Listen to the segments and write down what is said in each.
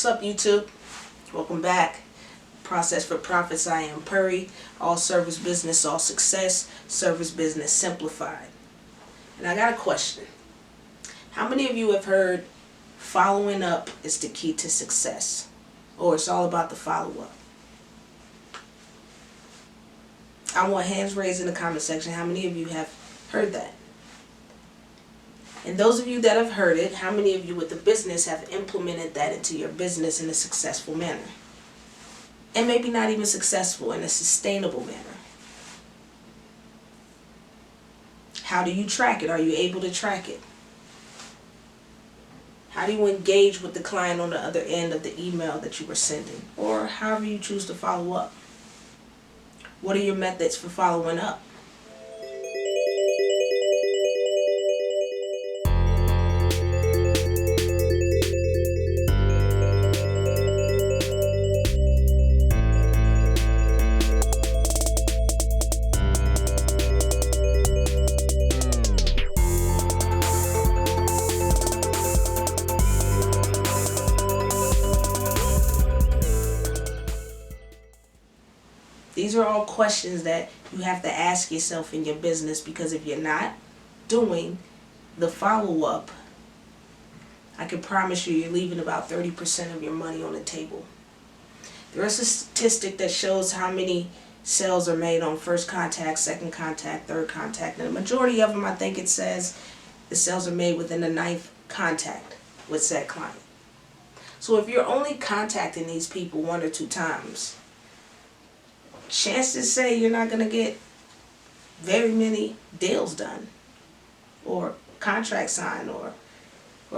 What's up, YouTube? Welcome back. Process for Profits. I am Purry. All service business, all success. Service business simplified. And I got a question. How many of you have heard following up is the key to success? Or it's all about the follow-up? I want hands raised in the comment section. How many of you have heard that? And those of you that have heard it, how many of you with the business have implemented that into your business in a successful manner? And maybe not even successful, in a sustainable manner. How do you track it? Are you able to track it? How do you engage with the client on the other end of the email that you were sending? Or however you choose to follow up. What are your methods for following up? These are all questions that you have to ask yourself in your business, because if you're not doing the follow-up, I can promise you, you're leaving about 30% of your money on the table. There is a statistic that shows how many sales are made on first contact, second contact, third contact, and the majority of them, I think it says, the sales are made within the 9th contact with said client. So if you're only contacting these people 1 or 2 times, chances say you're not going to get very many deals done or contracts signed or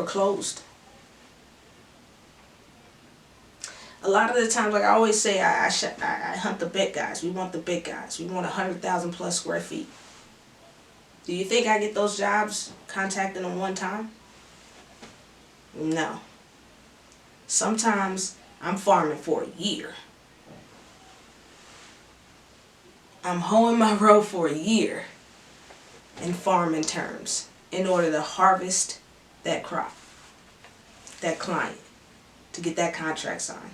closed. A lot of the times, like I always say, I hunt the big guys. We want the big guys. We want 100,000 plus square feet. Do you think I get those jobs contacting them one time? No. Sometimes I'm farming for a year. I'm hoeing my row for a year in farming terms in order to harvest that crop, that client, to get that contract signed.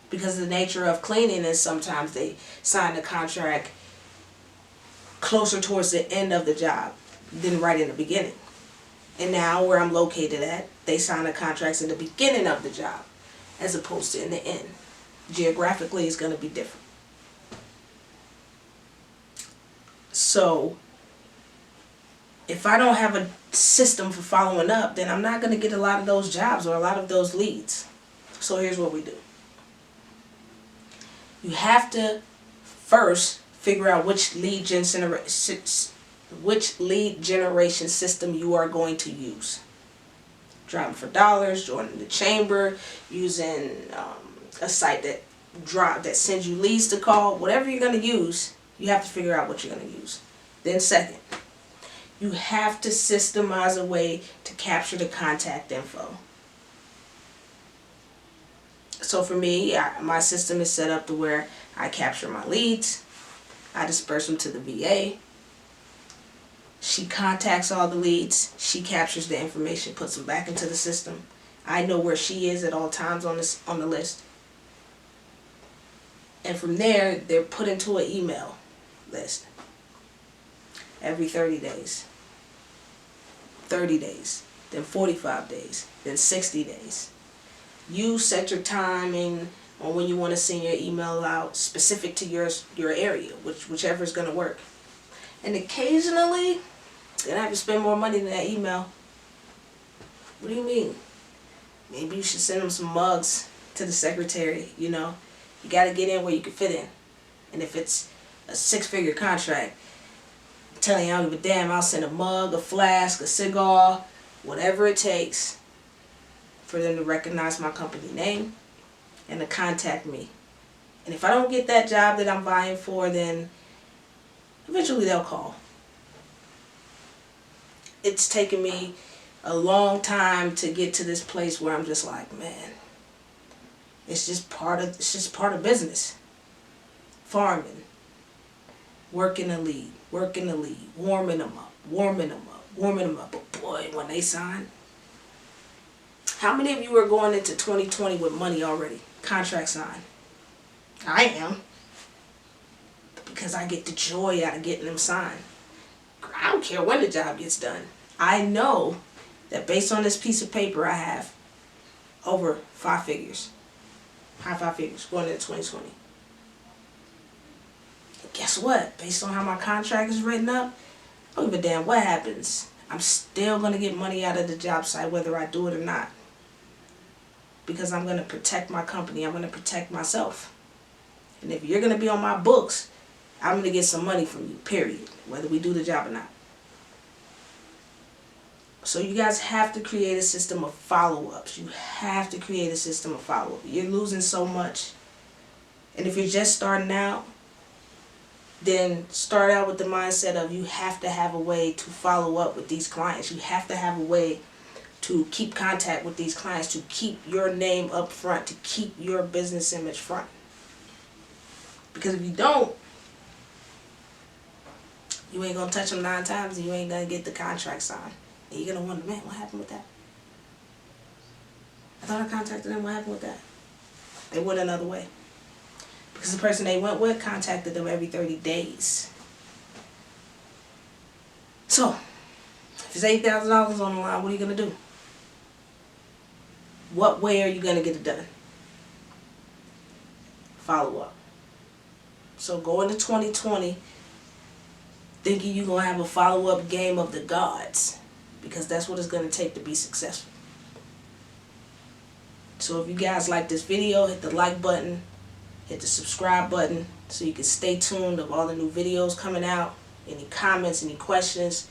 Because the nature of cleaning is sometimes they sign the contract closer towards the end of the job than right in the beginning. And now where I'm located at, they sign the contracts in the beginning of the job as opposed to in the end. Geographically, it's going to be different. So, if I don't have a system for following up, then I'm not going to get a lot of those jobs or a lot of those leads. So here's what we do. You have to first figure out which lead generation system you are going to use. Driving for dollars, joining the chamber, using a site that sends you leads to call, whatever you're going to use. You have to figure out what you're going to use. Then second, you have to systemize a way to capture the contact info. So for me, my system is set up to where I capture my leads. I disperse them to the VA. She contacts all the leads. She captures the information, puts them back into the system. I know where she is at all times on the list. And from there, they're put into an email list every 30 days, 30 days, then 45 days, then 60 days. You set your timing on when you want to send your email out specific to your area, whichever is going to work. And occasionally, you're going to have to spend more money than that email. What do you mean? Maybe you should send them some mugs to the secretary, you know. You got to get in where you can fit in. And if it's a 6-figure contract, I'm telling you, I don't give a damn. I'll send a mug, a flask, a cigar, whatever it takes for them to recognize my company name and to contact me. And if I don't get that job that I'm buying for, then eventually they'll call. It's taken me a long time to get to this place where I'm just like, man, it's just part of business. Farming. Working the lead, warming them up. But boy, when they sign, How many of you are going into 2020 with money already? Contract signed. I am. Because I get the joy out of getting them signed. I don't care when the job gets done. I know that based on this piece of paper I have over 5 figures. High 5 figures going into 2020. And guess what? Based on how my contract is written up, I don't give a damn what happens. I'm still going to get money out of the job site whether I do it or not. Because I'm going to protect my company. I'm going to protect myself. And if you're going to be on my books, I'm going to get some money from you, period. Whether we do the job or not. So you guys have to create a system of follow-ups. You have to create a system of follow-up. You're losing so much. And if you're just starting out, then start out with the mindset of you have to have a way to follow up with these clients. You have to have a way to keep contact with these clients, to keep your name up front, to keep your business image front. Because if you don't, you ain't going to touch them 9 times and you ain't going to get the contract signed. And you're going to wonder, man, what happened with that? I thought I contacted them. What happened with that? They went another way. Because the person they went with contacted them every 30 days. So, if it's $8,000 on the line, what are you going to do? What way are you going to get it done? Follow up. So go into 2020 thinking you're going to have a follow-up game of the gods. Because that's what it's going to take to be successful. So if you guys like this video, hit the like button. Hit the subscribe button so you can stay tuned of all the new videos coming out. Any comments, any questions,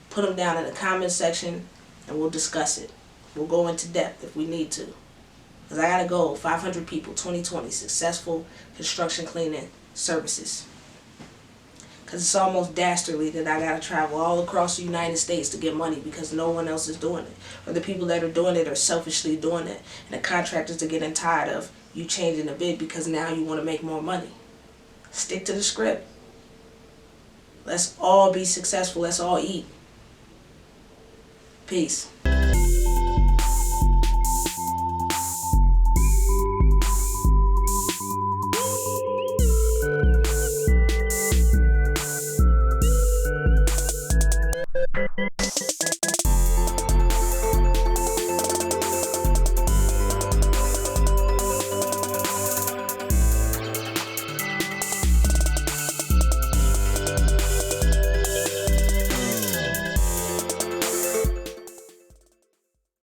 put them down in the comment section and we'll discuss it. We'll go into depth if we need to. Because I got a goal, 500 people, 2020, successful construction cleaning services. Because it's almost dastardly that I got to travel all across the United States to get money because no one else is doing it. Or the people that are doing it are selfishly doing it. And the contractors are getting tired of you changing the bid because now you want to make more money. Stick to the script. Let's all be successful. Let's all eat. Peace.